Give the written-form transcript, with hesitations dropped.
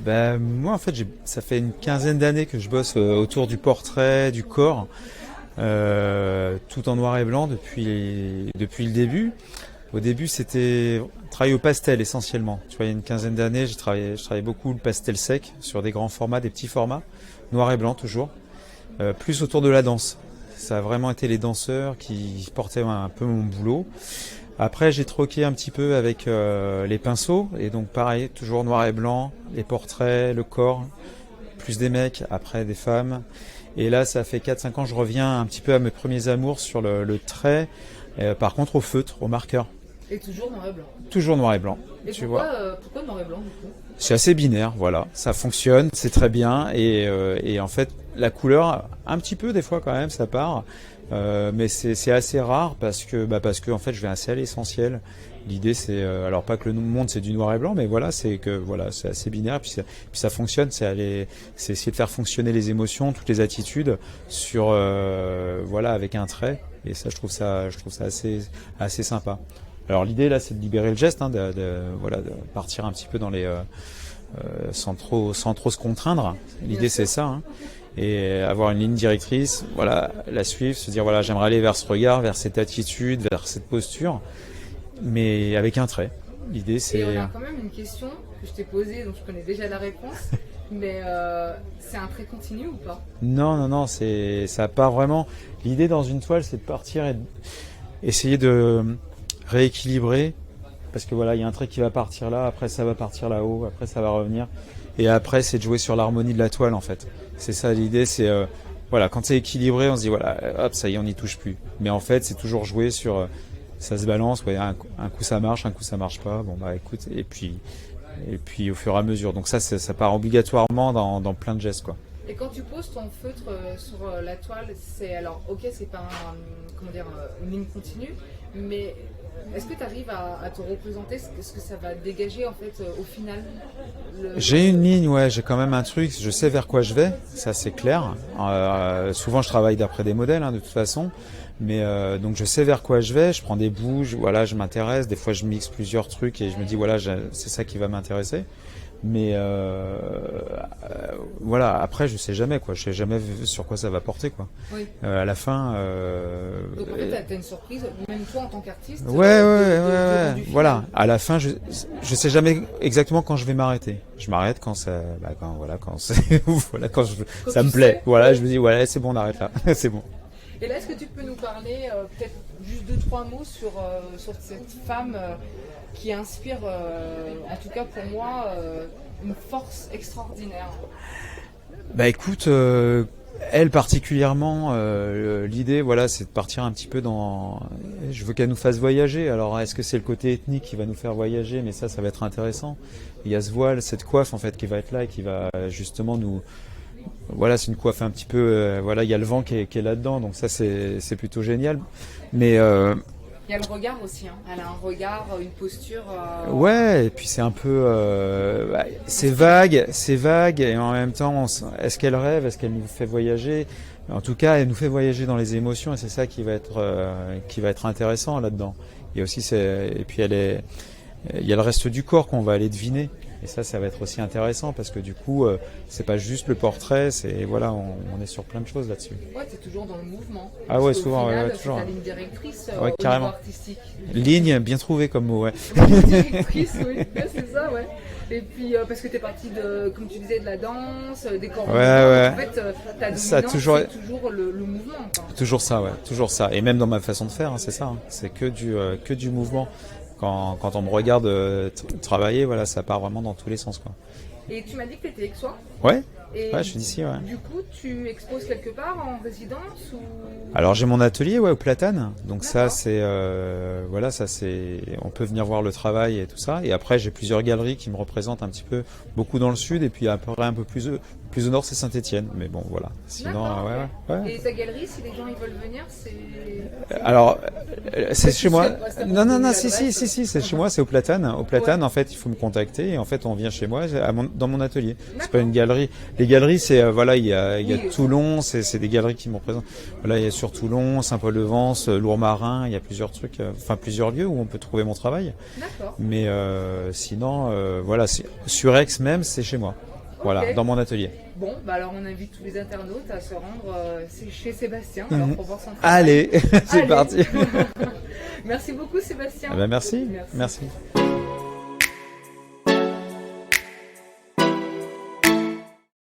Moi, en fait, ça fait une quinzaine d'années que je bosse autour du portrait, du corps, tout en noir et blanc depuis le début. Au début, c'était travailler au pastel essentiellement. Tu vois, il y a une quinzaine d'années, je travaillais beaucoup le pastel sec sur des grands formats, des petits formats, noir et blanc toujours, plus autour de la danse. Ça a vraiment été les danseurs qui portaient un peu mon boulot. Après, j'ai troqué un petit peu avec les pinceaux, et donc pareil, toujours noir et blanc, les portraits, le corps, plus des mecs, après des femmes. Et là, ça fait 4-5 ans, je reviens un petit peu à mes premiers amours sur le trait, par contre au feutre, au marqueur. Et toujours noir et blanc. Toujours noir et blanc, Et tu pourquoi, vois. pourquoi noir et blanc du coup? C'est assez binaire, voilà, ça fonctionne, c'est très bien, et en fait, la couleur, un petit peu des fois quand même, ça part. Mais c'est assez rare parce que en fait je vais assez à l'essentiel. L'idée c'est alors pas que le monde c'est du noir et blanc, mais voilà, c'est que voilà, c'est assez binaire, puis ça fonctionne, c'est essayer de faire fonctionner les émotions, toutes les attitudes sur voilà, avec un trait, et ça je trouve ça assez sympa. Alors l'idée là c'est de libérer le geste, hein, voilà, de partir un petit peu dans les sans trop se contraindre. L'idée c'est ça, hein. Et avoir une ligne directrice, voilà, la suivre, se dire voilà, j'aimerais aller vers ce regard, vers cette attitude, vers cette posture, mais avec un trait. L'idée c'est... Et on a quand même une question que je t'ai posée, donc je connais déjà la réponse, mais c'est un trait continu ou pas? Non, ça part vraiment. L'idée dans une toile, c'est de partir et essayer de rééquilibrer, parce que voilà, il y a un trait qui va partir là, après ça va partir là-haut, après ça va revenir, et après c'est de jouer sur l'harmonie de la toile en fait. C'est ça l'idée, c'est voilà, quand c'est équilibré, on se dit voilà, hop, ça y est, on n'y touche plus. Mais en fait, c'est toujours jouer sur ça se balance, ouais, un coup ça marche, un coup ça marche pas. Bon bah écoute, et puis au fur et à mesure. Donc ça part obligatoirement dans plein de gestes, quoi. Et quand tu poses ton feutre sur la toile, c'est alors ok, c'est pas comment dire, une ligne continue, mais est-ce que tu arrives à te représenter ce que ça va dégager en fait au final J'ai une ligne, ouais, j'ai quand même un truc, je sais vers quoi je vais, ça c'est clair. Souvent je travaille d'après des modèles, hein, de toute façon, mais donc je sais vers quoi je vais, je prends des bouts, voilà, je m'intéresse, des fois je mixe plusieurs trucs et je me dis voilà, c'est ça qui va m'intéresser. Mais voilà, après je sais jamais quoi, je sais jamais sur quoi ça va porter quoi. Oui. À la fin. Donc en fait, t'as une surprise, même toi en tant qu'artiste. Ouais. Du final. Voilà, à la fin, je sais jamais exactement quand je vais m'arrêter. Je m'arrête quand ça, quand voilà, ça me plaît. Sais. Voilà, je me dis ouais, c'est bon, on arrête là, c'est bon. Et là, est-ce que tu peux nous parler peut-être juste 2-3 mots sur cette femme qui inspire, en tout cas pour moi, une force extraordinaire? Bah écoute, elle particulièrement, l'idée, voilà, c'est de partir un petit peu dans. Je veux qu'elle nous fasse voyager. Alors, est-ce que c'est le côté ethnique qui va nous faire voyager? Mais ça va être intéressant. Il y a ce voile, cette coiffe en fait qui va être là et qui va justement nous. Voilà, c'est une coiffe un petit peu. Voilà, il y a le vent qui est là-dedans, donc ça c'est plutôt génial. Mais Il y a le regard aussi, hein. Elle a un regard, une posture. ouais, et puis c'est un peu, c'est vague, et en même temps, est-ce qu'elle rêve, est-ce qu'elle nous fait voyager? En tout cas, elle nous fait voyager dans les émotions, et c'est ça qui va être intéressant là-dedans. Et aussi, et puis il y a le reste du corps qu'on va aller deviner. Et ça va être aussi intéressant parce que du coup, c'est pas juste le portrait, c'est voilà, on est sur plein de choses là-dessus. Ouais, t'es toujours dans le mouvement. Ah ouais, Parce qu'au souvent, final, ouais, toujours. c'est ta ligne directrice Ouais, au carrément. niveau artistique. Ligne, bien trouvé comme mot, ouais. Ligne directrice, oui, ouais, c'est ça, ouais. Et puis parce que t'es parti de, comme tu disais, de la danse, des corps. Ouais, ouais. En fait, ta dominante, Ça a toujours- c'est toujours le mouvement. Quoi. Toujours ça, ouais, toujours ça. Et même dans ma façon de faire, hein, c'est ça. Hein. C'est que du mouvement. Quand on me regarde travailler, voilà, ça part vraiment dans tous les sens, quoi. Et tu m'as dit que tu étais aixois. Ouais, Et ouais, je suis d'ici, ouais. du coup, tu exposes quelque part en résidence ou... Alors j'ai mon atelier, ouais, au Platane. Donc ça, D'accord. c'est voilà, ça c'est, on peut venir voir le travail et tout ça. Et après, j'ai plusieurs galeries qui me représentent un petit peu, beaucoup dans le sud et puis après un peu plus au nord, c'est Saint-Étienne. Mais bon, voilà. Sinon, D'accord, ouais. Et ta galerie, si les gens ils veulent venir, c'est... Alors, c'est chez moi. sais pas, ça Non, me donne si, l'adresse. c'est chez moi, c'est au Platane. Au Platane, Ouais. en fait, il faut me contacter et en fait, on vient chez moi, dans mon atelier. C'est D'accord. pas une galerie. Les galeries, c'est voilà, il y a Oui. Toulon, c'est des galeries qui me représentent. Voilà, il y a sur Toulon, Saint-Paul-de-Vence, Lourmarin, il y a plusieurs trucs, enfin plusieurs lieux où on peut trouver mon travail. D'accord. Mais sinon, voilà, sur Aix même, c'est chez moi. Voilà, dans mon atelier. Bon, bah alors on invite tous les internautes à se rendre chez Sébastien alors, pour voir son travail. Allez, c'est parti. Merci beaucoup Sébastien. Eh ben merci.